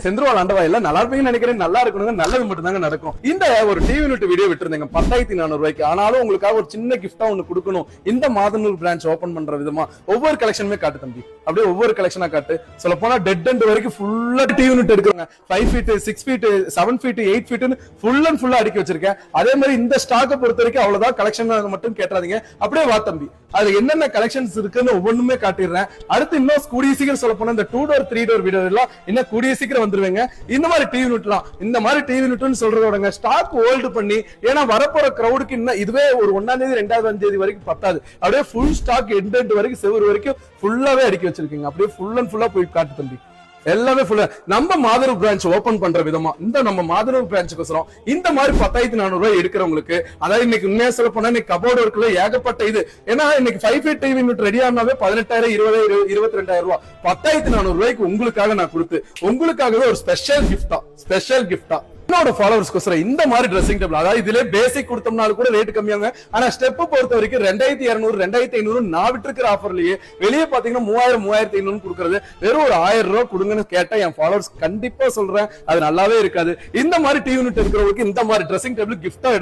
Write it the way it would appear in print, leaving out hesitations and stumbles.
செந்திருவாள் ஆண்டவா எல்லாம் நல்லா இருப்பீங்கன்னு நினைக்கிறேன். நல்லா இருக்கணுங்க, நல்லது மட்டும் தாங்க நடக்கும். இந்த ஒரு டிவி யூனிட் வீடியோ விட்டுருந்தேங்க 10,400 ரூபாய்க்கு. ஆனாலும் உங்களுக்காக ஒரு சின்ன கிஃப்டா ஒண்ணு கொடுக்கணும். இந்த மாதனூர் பிரான்ச் ஓபன் பண்ற விதமா ஒவ்வொரு கலெக்ஷனுமே காட்டு தம்பி, அப்படியே ஒவ்வொரு கலெக்ஷனா காட்டு. சொல்ல போனா டெட் அண்ட் வரைக்கும் ஃபுல்லா டிவி யூனிட் எடுக்குறாங்க. 5 ஃபீட் 6 ஃபீட் 7 ஃபீட் 8 ஃபீட்னு ஃபுல் அண்ட் ஃபுல்லா அடுக்கி வச்சிருக்கேன். அதே மாதிரி இந்த ஸ்டாக்கை பொறுத்த வரைக்கும் அவ்வளவுதான் கலெக்ஷன் மட்டும் கேட்டாதீங்க, அப்படியே வா தம்பி. அது என்னென்ன கலெக்ஷன்ஸ் இருக்குன்னு ஒவ்வொன்றுமே காட்டிடுறேன். அடுத்து இன்னும் கூடிய சீக்கிரம் சொல்ல போனா இந்த 2 டோர் 3 டோர் வீடியோ எல்லாம் இன்னும் கூடிய சீக்கிரம் வந்துருவீங்க. இந்த மாதிரி டிவி யூனிட்லாம் இந்த மாதிரி டிவி யூனிட்னு சொல்றதோடங்க ஸ்டாக் ஹோல்டு பண்ணி, ஏன்னா வரப்போற கிரௌடுக்கு இன்னும் இதுவே ஒரு 1ஆம் தேதி 2ஆம் தேதி வரைக்கும் பத்தாது. அப்படியே ஃபுல் ஸ்டாக் எண்ட் வரைக்கும் செவரு வரைக்கும் ஃபுல்லாவே அடுக்கி வச்சிருக்கீங்க. அப்படியே ஃபுல் அண்ட் ஃபுல்லா போய் காட்டு தம்பி, எல்லாமே ஃபுல்லா. நம்ம மாதனூர் பிரான்ச் ஓபன் பண்ற விதமா இந்த நம்ம மாதனூர் பிரான்ச்சுக்கு இந்த மாதிரி 10,400 ரூபாய் எடுக்கிறவங்களுக்கு, அதாவது இன்னைக்கு உண்மையா சொல்ல போனா இன்னைக்கு கபோர்டு ஒர்க்ல ஏகப்பட்ட இது. ஏன்னா இன்னைக்கு 5 ஃபீட் டிவி யூனிட் ரெடி ஆனாவே 18,000 20,000 22,000 ரூபாய். 10,400 ரூபாய்க்கு உங்களுக்காக நான் கொடுத்து உங்களுக்காகவே ஒரு ஸ்பெஷல் கிஃப்டா என்னோட ஃபாலோவர்ஸ்க்கு இந்த மாதிரி ட்ரெஸ்ஸிங் டேபிள், அதாவது இதுல பேசிக் கொடுத்தோம்னாலும் கூட ரேட் கம்மியாங்க. ஆனா ஸ்டெப் பொறுத்த வரைக்கும் 2,200 2,500 நான் விட்டுருக்கிற ஆஃபர்லயே வெளியே பாத்தீங்கன்னா 3,000 3,500 கொடுக்கறது வெறும் ஒரு 1,000 ரூபாய் கொடுங்கன்னு கேட்டா என் ஃபாலோவர்ஸ் கண்டிப்பா சொல்றேன் அது நல்லாவே இருக்காது. இந்த மாதிரி டிவி யூனிட் இருக்கிறவங்களுக்கு இந்த மாதிரி ட்ரெஸ்ஸிங் டேபிள் கிஃப்டா எடுத்து